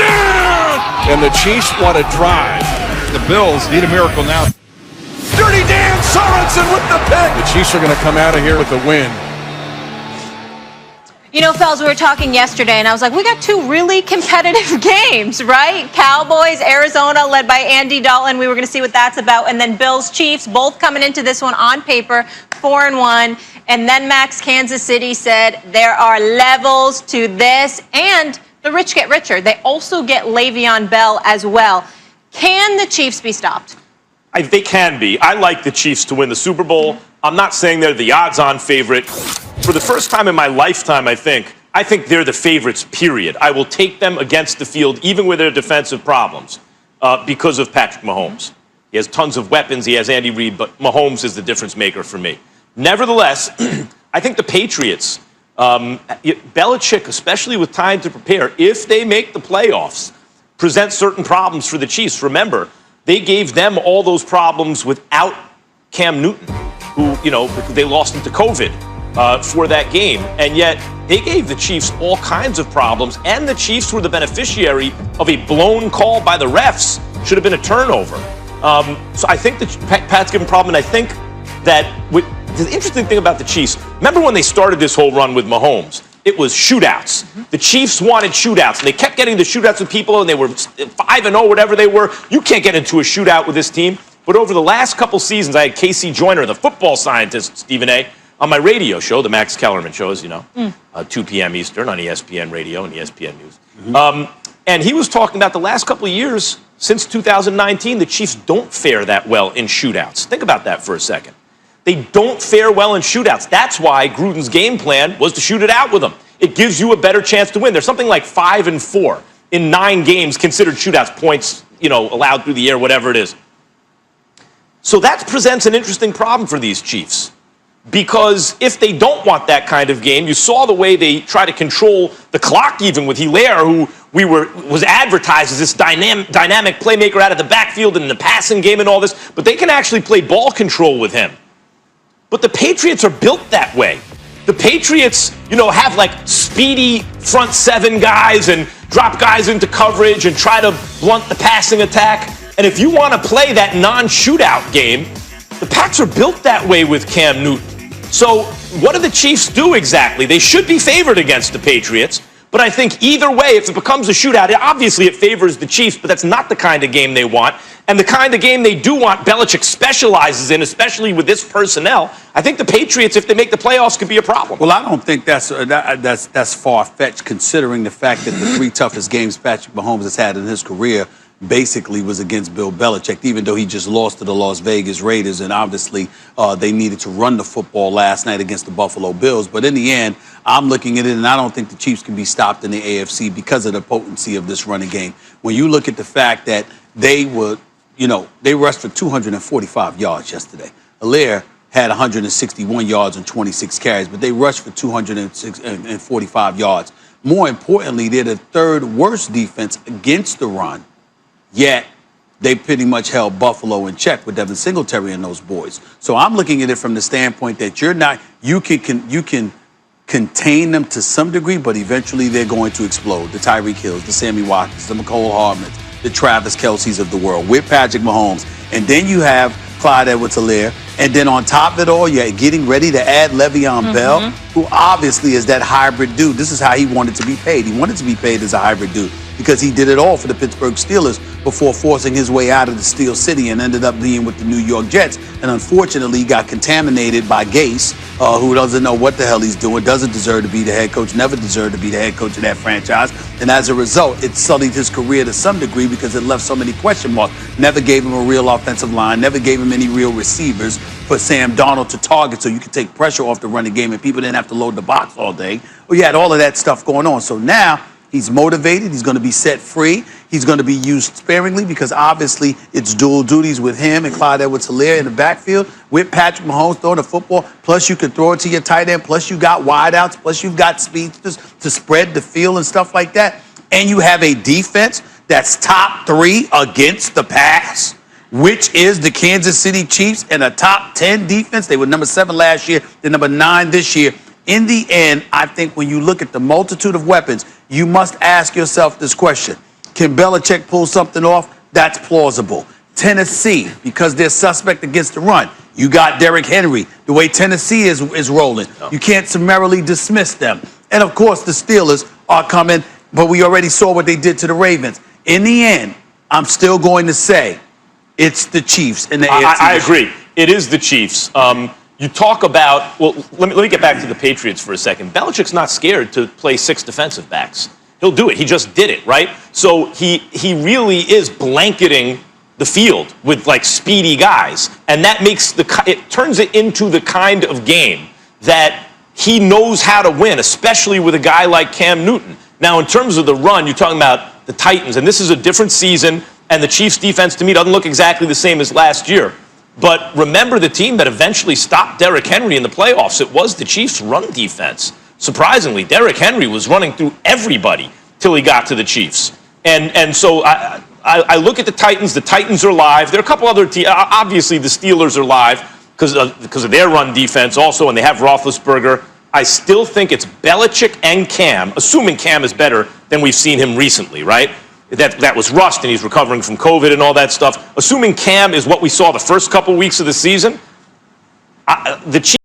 Touchdown! And the Chiefs want to drive. The Bills need a miracle now. Dirty Dan Sorensen with the pick. The Chiefs are going to come out of here with a win. You know, fellas, we were talking yesterday, and I was like, we got two really competitive games, right? Cowboys, Arizona, led by Andy Dalton. We were going to see what that's about. And then Bills, Chiefs, both coming into this one on paper, 4-1. And then Max, Kansas City said there are levels to this. And the rich get richer. They also get Le'Veon Bell as well. Can the Chiefs be stopped? They can be. I like the Chiefs to win the Super Bowl. I'm not saying they're the odds-on favorite. For the first time in my lifetime, I think they're the favorites, period. I will take them against the field, even with their defensive problems, because of Patrick Mahomes. He has tons of weapons. He has Andy Reid, but Mahomes is the difference maker for me. Nevertheless, I think the Patriots, Belichick, especially with time to prepare, if they make the playoffs, present certain problems for the Chiefs. Remember, they gave them all those problems without Cam Newton, who, they lost him to COVID for that game. And yet they gave the Chiefs all kinds of problems, and the Chiefs were the beneficiary of a blown call by the refs. Should have been a turnover. So I think that Pat's given a problem, and I think that the interesting thing about the Chiefs, remember when they started this whole run with Mahomes? It was shootouts. The Chiefs wanted shootouts, and they kept getting the shootouts with people, and they were 5-0, whatever they were. You can't get into a shootout with this team. But over the last couple seasons, I had Casey Joyner, the football scientist, Stephen A., on my radio show, the Max Kellerman show, as you know, 2 p.m. Eastern on ESPN Radio and ESPN News. And he was talking about the last couple of years, since 2019, the Chiefs don't fare that well in shootouts. Think about that for a second. They don't fare well in shootouts. That's why Gruden's game plan was to shoot it out with them. It gives you a better chance to win. There's something like 5-4 in 9 games considered shootouts, points, allowed through the air, whatever it is. So that presents an interesting problem for these Chiefs. Because if they don't want that kind of game, you saw the way they try to control the clock even with Hilaire, who was advertised as this dynamic playmaker out of the backfield and in the passing game and all this, but they can actually play ball control with him. But the Patriots are built that way. The Patriots, have like speedy front 7 guys and drop guys into coverage and try to blunt the passing attack. And if you want to play that non-shootout game, the Pats are built that way with Cam Newton. So what do the Chiefs do exactly? They should be favored against the Patriots. But I think either way, if it becomes a shootout, obviously it favors the Chiefs, but that's not the kind of game they want. And the kind of game they do want, Belichick specializes in, especially with this personnel. I think the Patriots, if they make the playoffs, could be a problem. Well, I don't think that's far-fetched, considering the fact that the 3 toughest games Patrick Mahomes has had in his career basically was against Bill Belichick, even though he just lost to the Las Vegas Raiders, and obviously they needed to run the football last night against the Buffalo Bills. But in the end, I'm looking at it, and I don't think the Chiefs can be stopped in the AFC because of the potency of this running game. When you look at the fact that they rushed for 245 yards yesterday. Hilaire had 161 yards and 26 carries, but they rushed for 245 yards. More importantly, they're the 3rd worst defense against the run. Yet, they pretty much held Buffalo in check with Devin Singletary and those boys. So I'm looking at it from the standpoint that you can contain them to some degree, but eventually they're going to explode. The Tyreek Hills, the Sammy Watkins, the McCole Hardmans, the Travis Kelce's of the world with Patrick Mahomes. And then you have Clyde Edwards-Helaire. And then on top of it all, you're getting ready to add Le'Veon Bell, who obviously is that hybrid dude. This is how he wanted to be paid. He wanted to be paid as a hybrid dude because he did it all for the Pittsburgh Steelers before forcing his way out of the Steel City and ended up being with the New York Jets. And unfortunately, got contaminated by Gase, who doesn't know what the hell he's doing, doesn't deserve to be the head coach, never deserved to be the head coach of that franchise. And as a result, it sullied his career to some degree because it left so many question marks. Never gave him a real offensive line, never gave him any real receivers for Sam Darnold to target so you could take pressure off the running game and people didn't have to load the box all day. Well, you had all of that stuff going on. So now he's motivated. He's going to be set free. He's going to be used sparingly because obviously it's dual duties with him and Clyde Edwards-Helaire in the backfield with Patrick Mahomes throwing the football. Plus you can throw it to your tight end. Plus you got wideouts. Plus you've got speedsters to spread the field and stuff like that. And you have a defense that's top 3 against the pass, which is the Kansas City Chiefs, and a top 10 defense. They were number 7 last year. They're number 9 this year. In the end, I think when you look at the multitude of weapons, you must ask yourself this question. Can Belichick pull something off? That's plausible. Tennessee, because they're suspect against the run. You got Derrick Henry. The way Tennessee is rolling, you can't summarily dismiss them. And, of course, the Steelers are coming, but we already saw what they did to the Ravens. In the end, I'm still going to say it's the Chiefs. And I agree. It is the Chiefs. You talk about, well, let me get back to the Patriots for a second. Belichick's not scared to play 6 defensive backs. He'll do it. He just did it, right? So he really is blanketing the field with like speedy guys, and that makes it turns it into the kind of game that he knows how to win, especially with a guy like Cam Newton. Now, in terms of the run, you're talking about the Titans, and this is a different season, and the Chiefs' defense to me doesn't look exactly the same as last year. But remember the team that eventually stopped Derrick Henry in the playoffs. It was the Chiefs' run defense. Surprisingly, Derrick Henry was running through everybody till he got to the Chiefs. And so I look at the Titans. The Titans are live. There are a couple other teams. Obviously, the Steelers are live because of their run defense also, and they have Roethlisberger. I still think it's Belichick and Cam, assuming Cam is better than we've seen him recently, right? That was rust, and he's recovering from COVID and all that stuff. Assuming Cam is what we saw the first couple weeks of the season, the Chiefs